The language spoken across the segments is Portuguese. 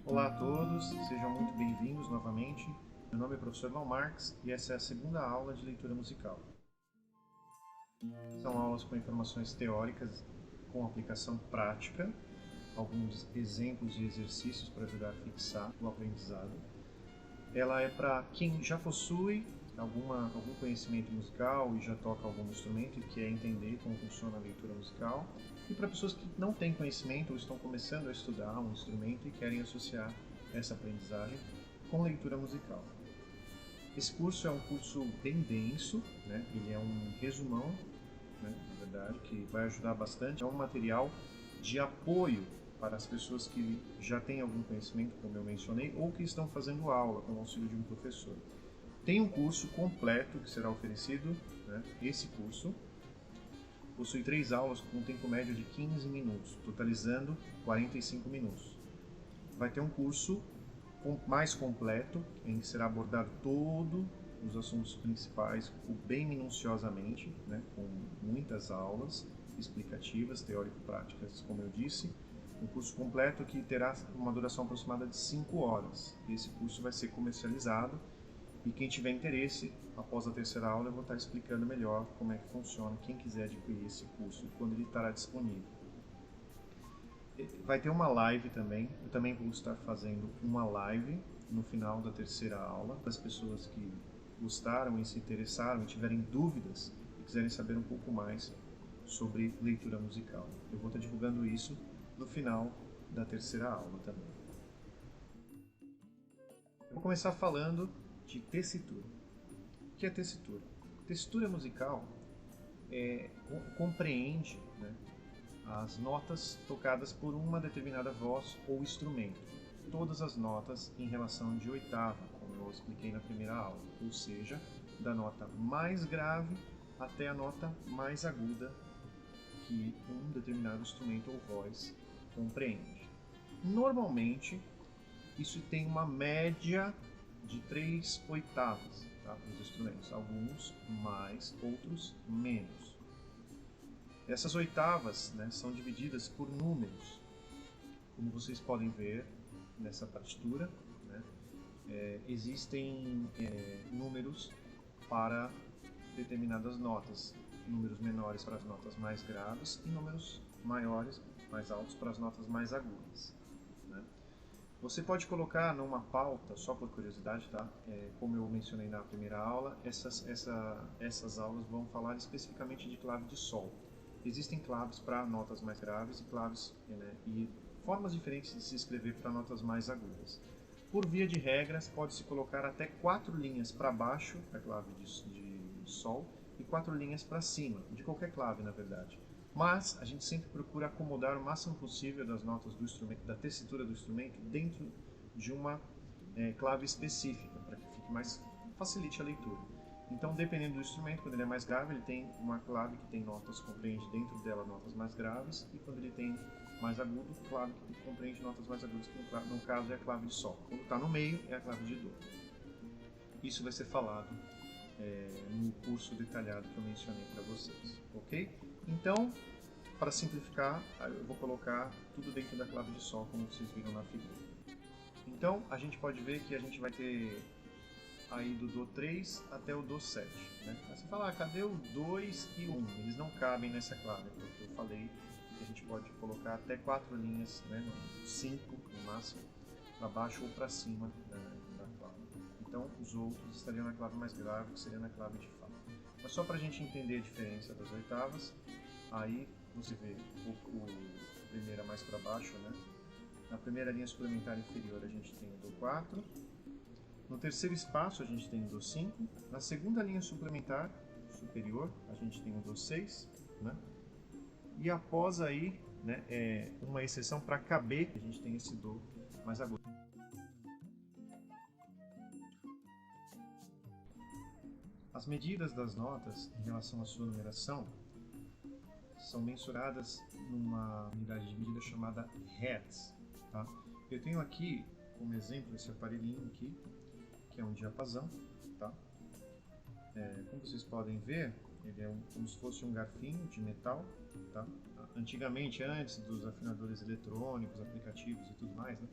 Olá a todos, sejam muito bem-vindos novamente. Meu nome é professor Val Marques e essa é a segunda aula de leitura musical. São aulas com informações teóricas com aplicação prática, alguns exemplos de exercícios para ajudar a fixar o aprendizado. Ela é para quem já possui algum conhecimento musical e já toca algum instrumento e quer entender como funciona a leitura musical, e para pessoas que não têm conhecimento ou estão começando a estudar um instrumento e querem associar essa aprendizagem com leitura musical. Esse curso é um curso bem denso, né? Ele é um resumão, né? Na verdade, que vai ajudar bastante. É um material de apoio para as pessoas que já têm algum conhecimento, como eu mencionei, ou que estão fazendo aula com o auxílio de um professor. Tem um curso completo que será oferecido, né? Esse curso possui 3 aulas com um tempo médio de 15 minutos, totalizando 45 minutos. Vai ter um curso mais completo, em que será abordado todos os assuntos principais bem minuciosamente, né? Com muitas aulas explicativas, teórico-práticas, como eu disse. Um curso completo que terá uma duração aproximada de 5 horas. Esse curso vai ser comercializado. E quem tiver interesse, após a terceira aula, eu vou estar explicando melhor como é que funciona, quem quiser adquirir esse curso e quando ele estará disponível. Vai ter uma live também, eu também vou estar fazendo uma live no final da terceira aula, para as pessoas que gostaram e se interessaram e tiverem dúvidas e quiserem saber um pouco mais sobre leitura musical. Eu vou estar divulgando isso no final da terceira aula também. Eu vou começar falando de tessitura. O que é tessitura? Tessitura musical compreende, né, as notas tocadas por uma determinada voz ou instrumento. Todas as notas em relação de oitava, como eu expliquei na primeira aula, ou seja, da nota mais grave até a nota mais aguda que um determinado instrumento ou voz compreende. Normalmente, isso tem uma média de 3 oitavas, tá, para os instrumentos, alguns mais, outros menos. Essas oitavas, né, são divididas por números, como vocês podem ver nessa partitura, né, existem números para determinadas notas, números menores para as notas mais graves e números maiores, mais altos, para as notas mais agudas, né. Você pode colocar numa pauta, só por curiosidade, tá? Como eu mencionei na primeira aula, essas aulas vão falar especificamente de clave de sol. Existem claves para notas mais graves e claves, né, e formas diferentes de se escrever para notas mais agudas. Por via de regras, pode-se colocar até 4 linhas para baixo da clave de sol e 4 linhas para cima, de qualquer clave, na verdade. Mas a gente sempre procura acomodar o máximo possível das notas do instrumento, da tessitura do instrumento, dentro de uma clave específica, para que fique mais facilite a leitura. Então, dependendo do instrumento, quando ele é mais grave, ele tem uma clave que tem notas, compreende dentro dela notas mais graves, e quando ele tem mais agudo, clave que compreende notas mais agudas, que no caso é a clave de sol. Quando está no meio, é a clave de dó. Isso vai ser falado no curso detalhado que eu mencionei para vocês, ok? Então, para simplificar, eu vou colocar tudo dentro da clave de sol, como vocês viram na figura. Então, a gente pode ver que a gente vai ter aí do Dó 3 até o Dó 7. Né? Aí você fala, cadê o 2 e o 1? Eles não cabem nessa clave, porque eu falei que a gente pode colocar até 4 linhas, né, 5 no máximo, para baixo ou para cima da clave. Então, os outros estariam na clave mais grave, que seria na clave de Fá. Mas só para a gente entender a diferença das oitavas, aí você vê o primeira mais para baixo, né? Na primeira linha suplementar inferior a gente tem o Dó 4, no terceiro espaço a gente tem o Dó 5, na segunda linha suplementar superior a gente tem o Dó 6, né? E após aí, né, uma exceção para caber, a gente tem esse Dó mais agudo. As medidas das notas em relação à sua numeração são mensuradas numa unidade de medida chamada Hertz. Tá? Eu tenho aqui como exemplo esse aparelhinho aqui, que é um diapasão. Tá? Como vocês podem ver, ele é como se fosse um garfinho de metal. Tá? antigamente, antes dos afinadores eletrônicos, aplicativos e tudo mais, né?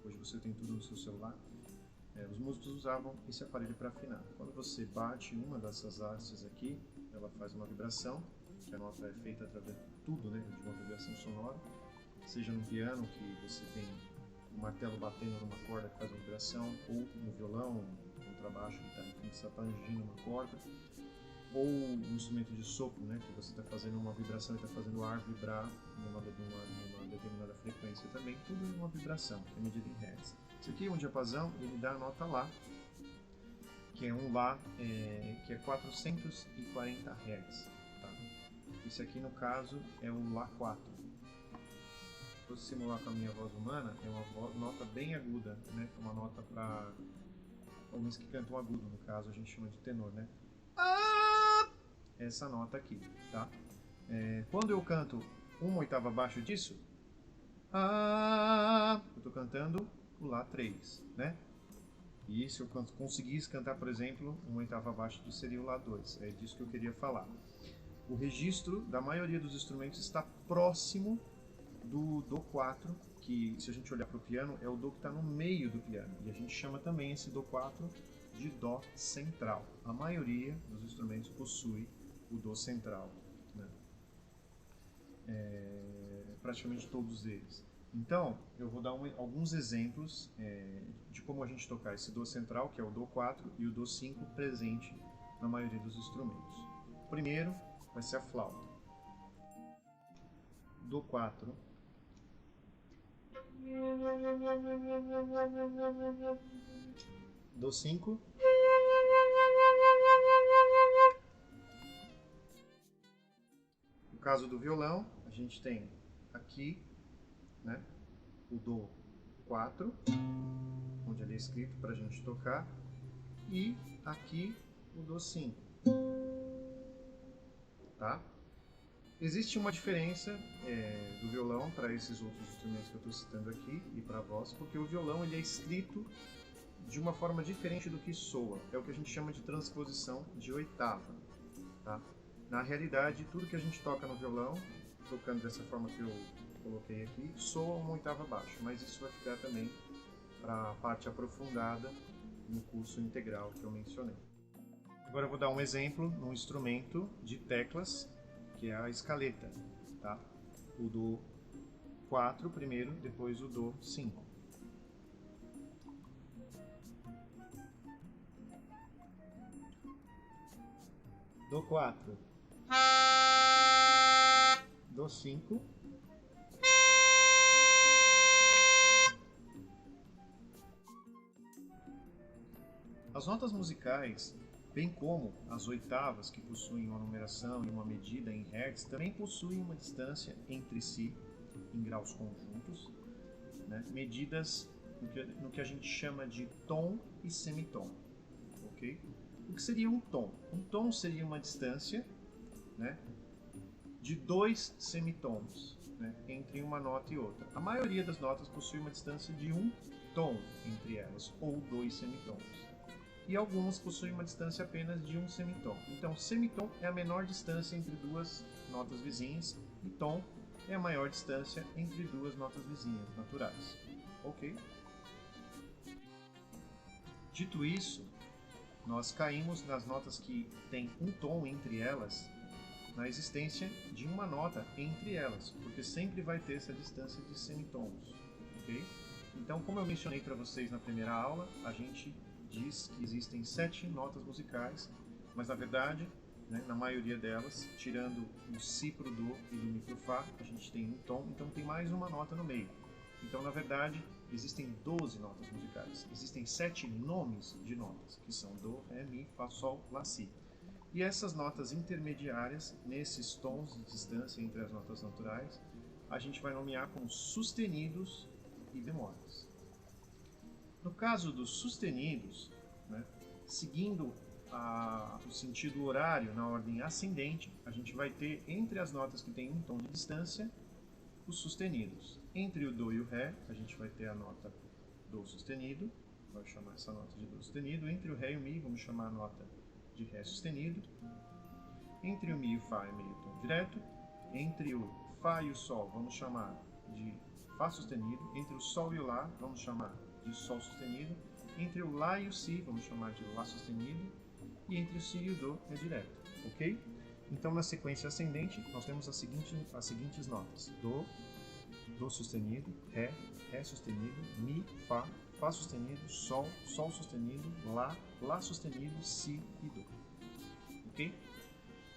Hoje você tem tudo no seu celular. Os músicos usavam esse aparelho para afinar. Quando você bate uma dessas hastes aqui, ela faz uma vibração, que a nota é feita através de tudo, né, de uma vibração sonora, seja no piano, que você tem um martelo batendo numa corda que faz uma vibração, ou no violão, contrabaixo, guitarra, que está tangindo uma corda, ou um instrumento de sopro, né, que você está fazendo uma vibração e está fazendo o ar vibrar numa determinada frequência também, tudo é uma vibração, que é medida em hertz. Esse aqui é um diapasão, ele dá a nota Lá, que é um Lá que é 440 Hz. Tá? Esse aqui, no caso, é o Lá 4. Se fosse simular com a minha voz humana, é uma nota bem aguda, né? É uma nota para homens que cantam agudo, no caso a gente chama de tenor, né? Essa nota aqui, tá? Quando eu canto uma oitava abaixo disso, eu estou cantando o Lá 3, né? E se eu conseguisse cantar, por exemplo, uma oitava abaixo disso seria o Lá 2. É disso que eu queria falar. O registro da maioria dos instrumentos está próximo do Dó 4, que se a gente olhar para o piano, é o Dó que está no meio do piano. E a gente chama também esse Dó 4 de Dó central. A maioria dos instrumentos possui o Dó central, né? Praticamente todos eles. Então, eu vou dar alguns exemplos de como a gente tocar esse Dó central, que é o Dó 4, e o Dó 5 presente na maioria dos instrumentos. O primeiro vai ser a flauta. Dó 4. Dó 5. No caso do violão, a gente tem aqui, né, o Dó 4, onde ele é escrito para a gente tocar, e aqui o Dó 5. Tá? Existe uma diferença do violão para esses outros instrumentos que eu estou citando aqui e para a voz, porque o violão ele é escrito de uma forma diferente do que soa. É o que a gente chama de transposição de oitava. Tá? Na realidade, tudo que a gente toca no violão, tocando dessa forma que eu coloquei aqui, soa uma oitava abaixo, mas isso vai ficar também para a parte aprofundada no curso integral que eu mencionei. Agora eu vou dar um exemplo num instrumento de teclas, que é a escaleta, tá? O Dó 4 primeiro, depois o Dó 5. Dó 4. Dó 5. As notas musicais, bem como as oitavas, que possuem uma numeração e uma medida em hertz, também possuem uma distância entre si, em graus conjuntos, né, medidas no que a gente chama de tom e semitom. Okay? O que seria um tom? Um tom seria uma distância, né, de 2 semitons, né, entre uma nota e outra. A maioria das notas possui uma distância de 1 tom entre elas, ou 2 semitons. E algumas possuem uma distância apenas de 1 semitom. Então, semitom é a menor distância entre duas notas vizinhas e tom é a maior distância entre duas notas vizinhas naturais. Ok? Dito isso, nós caímos nas notas que têm um tom entre elas, na existência de uma nota entre elas, porque sempre vai ter essa distância de semitons. Ok? Então, como eu mencionei para vocês na primeira aula, a gente diz que existem 7 notas musicais, mas na verdade, né, na maioria delas, tirando o Si pro Dó e do Mi pro Fá, a gente tem um tom, então tem mais uma nota no meio. Então, na verdade, existem 12 notas musicais. Existem 7 nomes de notas, que são Dó, Ré, Mi, Fá, Sol, Lá, Si. E essas notas intermediárias, nesses tons de distância entre as notas naturais, a gente vai nomear como sustenidos e bemóis. No caso dos sustenidos, né, seguindo o sentido horário na ordem ascendente, a gente vai ter entre as notas que têm um tom de distância, os sustenidos. Entre o Dó e o Ré, a gente vai ter a nota Dó sustenido, vai chamar essa nota de Dó sustenido. Entre o Ré e o Mi, vamos chamar a nota de Ré sustenido. Entre o Mi e o Fá é meio tom direto. Entre o Fá e o Sol, vamos chamar de Fá sustenido. Entre o Sol e o Lá, vamos chamar de Sol sustenido. Entre o Lá e o Si, vamos chamar de Lá sustenido. E entre o Si e o Do é direto, ok? Então, na sequência ascendente, nós temos as seguintes notas. Do sustenido, Ré sustenido, Mi, Fá sustenido, Sol sustenido, Lá sustenido, Si e Do. Ok?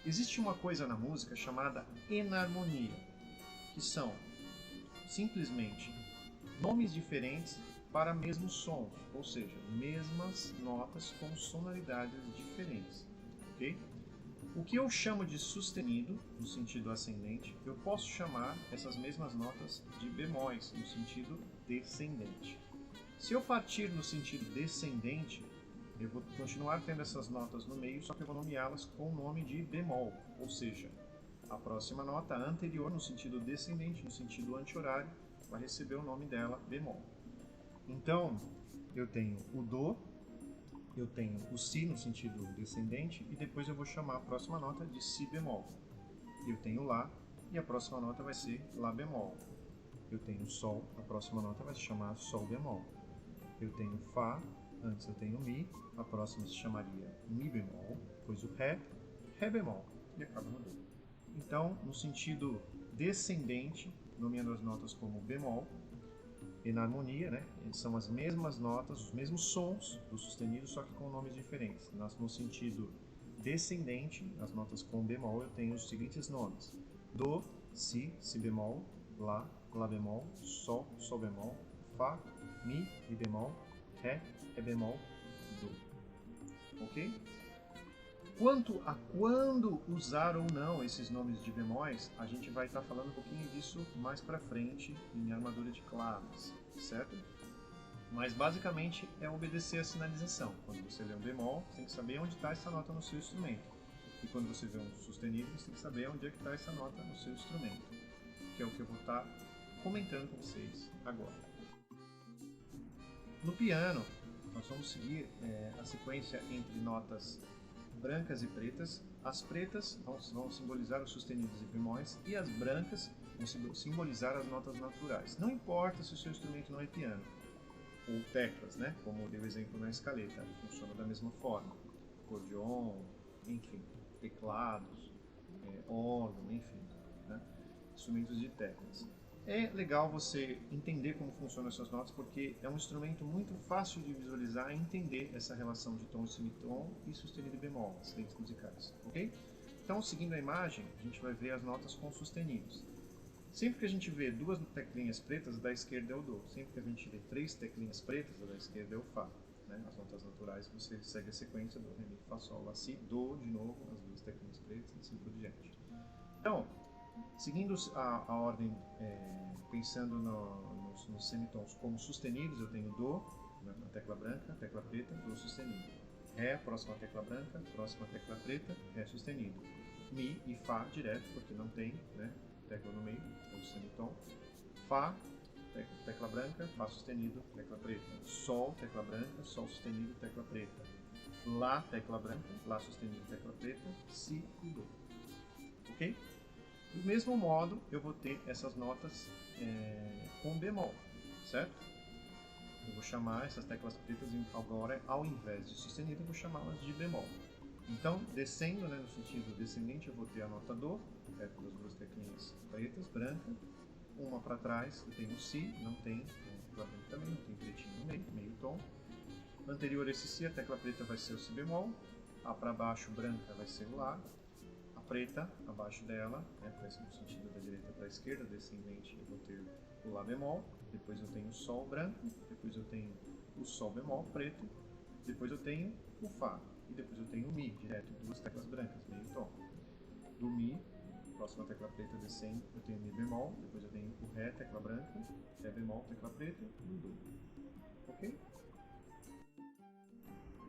Existe uma coisa na música chamada enarmonia, que são simplesmente nomes diferentes para mesmos sons, ou seja, mesmas notas com sonoridades diferentes. Ok? O que eu chamo de sustenido, no sentido ascendente, eu posso chamar essas mesmas notas de bemóis, no sentido descendente. Se eu partir no sentido descendente, eu vou continuar tendo essas notas no meio, só que eu vou nomeá-las com o nome de bemol, ou seja, a próxima nota anterior, no sentido descendente, no sentido anti-horário, vai receber o nome dela, bemol. Então, eu tenho o Do, eu tenho o Si no sentido descendente e depois eu vou chamar a próxima nota de Si bemol. Eu tenho Lá e a próxima nota vai ser Lá bemol. Eu tenho Sol, a próxima nota vai se chamar Sol bemol. Eu tenho Fá, antes eu tenho Mi, a próxima se chamaria Mi bemol, depois o Ré bemol e acaba no Do. Então, no sentido descendente, nomeando as notas como bemol, enarmonia, né? São as mesmas notas, os mesmos sons do sustenido, só que com nomes diferentes. No sentido descendente, as notas com bemol, eu tenho os seguintes nomes: Do, Si, Si bemol, Lá, Lá bemol, Sol, Sol bemol, Fá, Mi, Mi bemol, Ré bemol, Do. Ok? Quanto a quando usar ou não esses nomes de bemóis, a gente vai estar falando um pouquinho disso mais pra frente em armadura de claves, certo? Mas basicamente é obedecer a sinalização. Quando você vê um bemol, você tem que saber onde está essa nota no seu instrumento. E quando você vê um sustenido, você tem que saber onde é que está essa nota no seu instrumento, que é o que eu vou estar comentando com vocês agora. No piano, nós vamos seguir a sequência entre notas brancas e pretas. As pretas vão simbolizar os sustenidos e bemóis e as brancas vão simbolizar as notas naturais. Não importa se o seu instrumento não é piano ou teclas, né? Como eu dei o exemplo na escaleta, funciona da mesma forma. Acordeon, enfim, teclados, órgão, enfim, né? Instrumentos de teclas. É legal você entender como funcionam essas notas, porque é um instrumento muito fácil de visualizar e entender essa relação de tom e semitom e sustenido e bemol, acidentes musicais, ok? Então, seguindo a imagem, a gente vai ver as notas com sustenidos. Sempre que a gente vê duas teclinhas pretas, a da esquerda é o Do. Sempre que a gente vê três teclinhas pretas, a da esquerda é o Fá. Né? As notas naturais, você segue a sequência do Ré, Mi, Fá, Sol, Lá, Si, Do, de novo, as duas teclinhas pretas e assim por diante. Então, seguindo a ordem, pensando nos semitons como sustenidos, eu tenho Do, na tecla branca, tecla preta, Do sustenido. Ré, próxima tecla branca, próxima tecla preta, Ré sustenido. Mi e Fá direto, porque não tem, né, tecla no meio, é o semitom. Fá, tecla branca, Fá sustenido, tecla preta. Sol, tecla branca, Sol sustenido, tecla preta. Lá, tecla branca, Lá sustenido, tecla preta. Si e Do. Ok? Do mesmo modo, eu vou ter essas notas com bemol, certo? Eu vou chamar essas teclas pretas agora, ao invés de sustenido, eu vou chamá-las de bemol. Então, descendo, né, no sentido descendente, eu vou ter a nota Do, perto das duas teclinhas pretas, branca. Uma para trás, eu tenho o Si, não tem, também não tem pretinho no meio, meio tom. Anterior a esse Si, a tecla preta vai ser o Si bemol. A para baixo, branca, vai ser o Lá. Preta, abaixo dela, né, no sentido da direita para a esquerda, descendente, eu vou ter o Lá bemol, depois eu tenho o Sol branco, depois eu tenho o Sol bemol preto, depois eu tenho o Fá, e depois eu tenho o Mi, direto, duas teclas brancas, meio tom. Do Mi, próxima tecla preta descendo, eu tenho Mi bemol, depois eu tenho o Ré, tecla branca, Ré bemol, tecla preta, e o Do. Ok?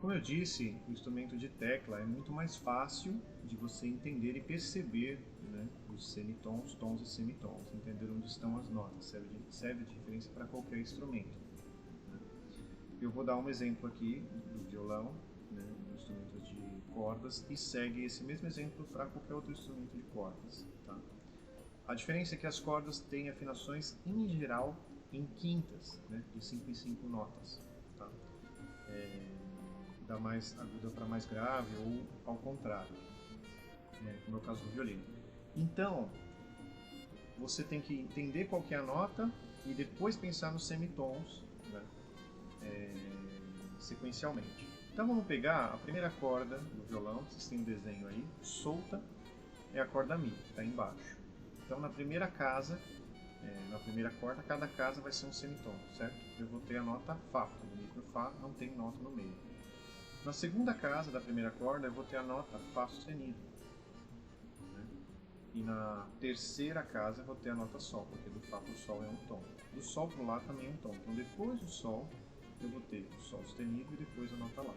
Como eu disse, o instrumento de tecla é muito mais fácil de você entender e perceber, né, os semitons, tons e semitons, entender onde estão as notas, serve de referência para qualquer instrumento. Né? Eu vou dar um exemplo aqui do violão, né, do instrumento de cordas, e segue esse mesmo exemplo para qualquer outro instrumento de cordas. Tá? A diferença é que as cordas têm afinações, em geral, em quintas, né? De 5 em 5 notas. Tá? Da mais aguda para mais grave ou ao contrário, como é o caso do violino. Então, você tem que entender qual que é a nota e depois pensar nos semitons, né? Sequencialmente. Então vamos pegar a primeira corda do violão, vocês têm um desenho aí, solta, é a corda Mi, está embaixo. Então na primeira casa, na primeira corda, cada casa vai ser um semitom, certo? Eu vou ter a nota Fá, porque no Mi pro Fá não tem nota no meio. Na segunda casa da primeira corda eu vou ter a nota Fá sustenido. Né? E na terceira casa eu vou ter a nota Sol, porque do Fá pro Sol é um tom. Do Sol pro Lá também é um tom. Então depois do Sol eu vou ter o Sol sustenido e depois a nota Lá.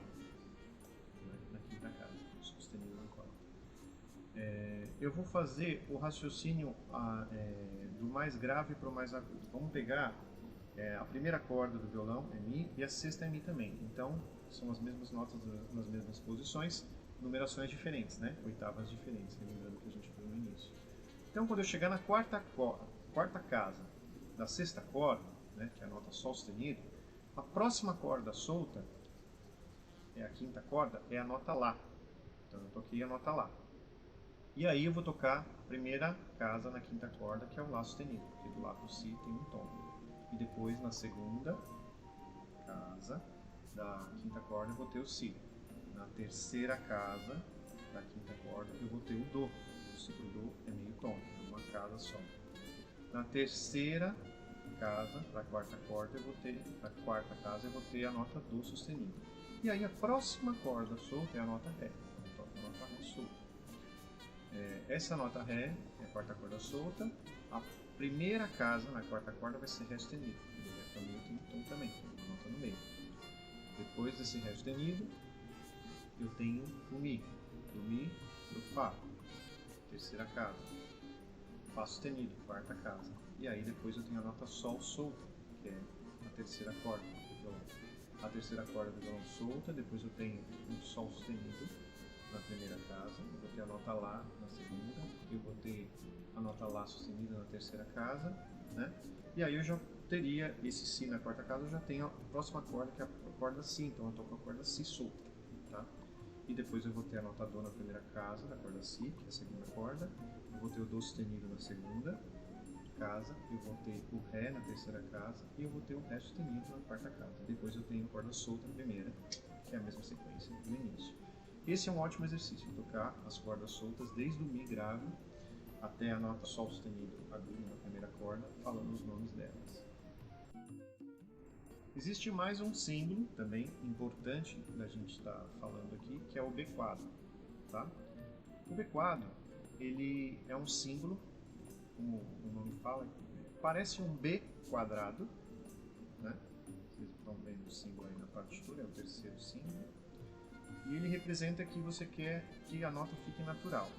Na quinta casa, o Sol sustenido na quarta. Eu vou fazer o raciocínio do mais grave para o mais agudo. Vamos pegar a primeira corda do violão é Mi e a sexta é Mi também. Então são as mesmas notas nas mesmas posições, numerações diferentes, né? Oitavas diferentes, lembrando que a gente viu no início. Então quando eu chegar na quarta casa da sexta corda, né, que é a nota Sol sustenido, a próxima corda solta, a quinta corda, é a nota Lá. Então eu toquei a nota Lá. E aí eu vou tocar a primeira casa na quinta corda, que é o Lá sustenido, porque do Lá pro Si tem um tom. E depois na segunda casa da quinta corda eu vou ter o Si. Na terceira casa da quinta corda eu vou ter o Dó. O Si pro Dó é meio tom, é uma casa só. Na terceira casa, para a quarta corda, a quarta casa eu vou ter a nota Dó sustenido. E aí a próxima corda solta é a nota Ré. Eu toco a nota Ré solta. Essa nota Ré é a quarta corda solta. A primeira casa na quarta corda vai ser Ré sustenido. O Ré também tem um tom também, tem uma nota no meio. Depois desse Ré sustenido, eu tenho o Mi. Do Mi pro Fá, terceira casa. Fá sustenido, quarta casa. E aí depois eu tenho a nota Sol solta, que é a terceira corda do violão. A terceira corda do violão solta, depois eu tenho um Sol sustenido na primeira casa, eu vou ter a nota Lá na segunda, eu vou ter a nota Lá sustenida na terceira casa, né? E aí eu já teria esse Si na quarta casa, eu já tenho a próxima corda, que é a corda Si, então eu toco a corda Si solta, tá? E depois eu vou ter a nota Dó na primeira casa, da corda Si, que é a segunda corda, eu vou ter o Dó sustenido na segunda casa, eu vou ter o Ré na terceira casa e eu vou ter o Ré sustenido na quarta casa. Depois eu tenho a corda solta na primeira, que é a mesma sequência do início. Esse é um ótimo exercício, tocar as cordas soltas desde o Mi grave até a nota Sol sustenido agudo na primeira corda, falando os nomes delas. Existe mais um símbolo também importante da gente estar falando aqui, que é o B quadro. Tá? O B quadro ele é um símbolo, como o nome fala, parece um B quadrado, né? Vocês estão vendo o símbolo aí na partitura, é o terceiro símbolo. E ele representa que você quer que a nota fique natural.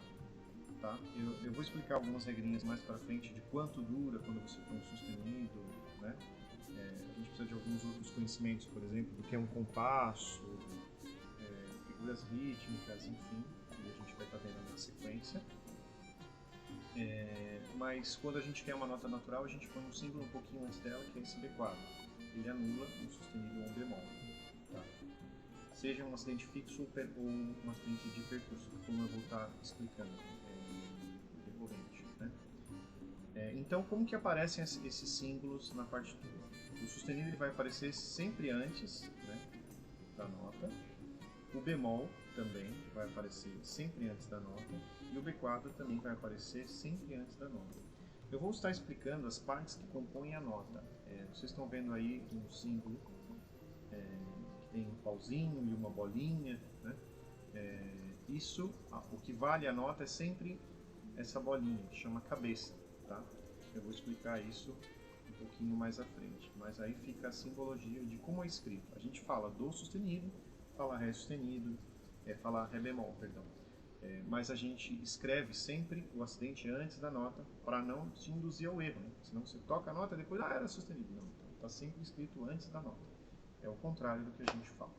Tá? Eu vou explicar algumas regrinhas mais para frente de quanto dura quando você põe um sustenido. Né? A gente precisa de alguns outros conhecimentos, por exemplo, do que é um compasso, figuras rítmicas, enfim, que a gente vai estar vendo na sequência. Mas quando a gente quer uma nota natural, a gente põe um símbolo um pouquinho antes dela, que é esse B quadro. Ele anula um sustenido ou um bemol. Tá? Seja um acidente fixo ou um acidente de percurso, como eu vou estar explicando decorrente. Né? Então, como que aparecem esses símbolos na partitura? O sustenido ele vai aparecer sempre antes, né, da nota. O bemol também vai aparecer sempre antes da nota. E o B quadro também vai aparecer sempre antes da nota. Eu vou estar explicando as partes que compõem a nota. Vocês estão vendo aí um símbolo tem um pauzinho e uma bolinha, né? O que vale a nota é sempre essa bolinha, que chama cabeça, tá? Eu vou explicar isso um pouquinho mais à frente, mas aí fica a simbologia de como é escrito. A gente fala Dó sustenido, fala Ré sustenido, fala Ré bemol, perdão. Mas a gente escreve sempre o acidente antes da nota para não te induzir ao erro, né? Senão você toca a nota e depois, era sustenido. Não, está sempre escrito antes da nota. É o contrário do que a gente fala.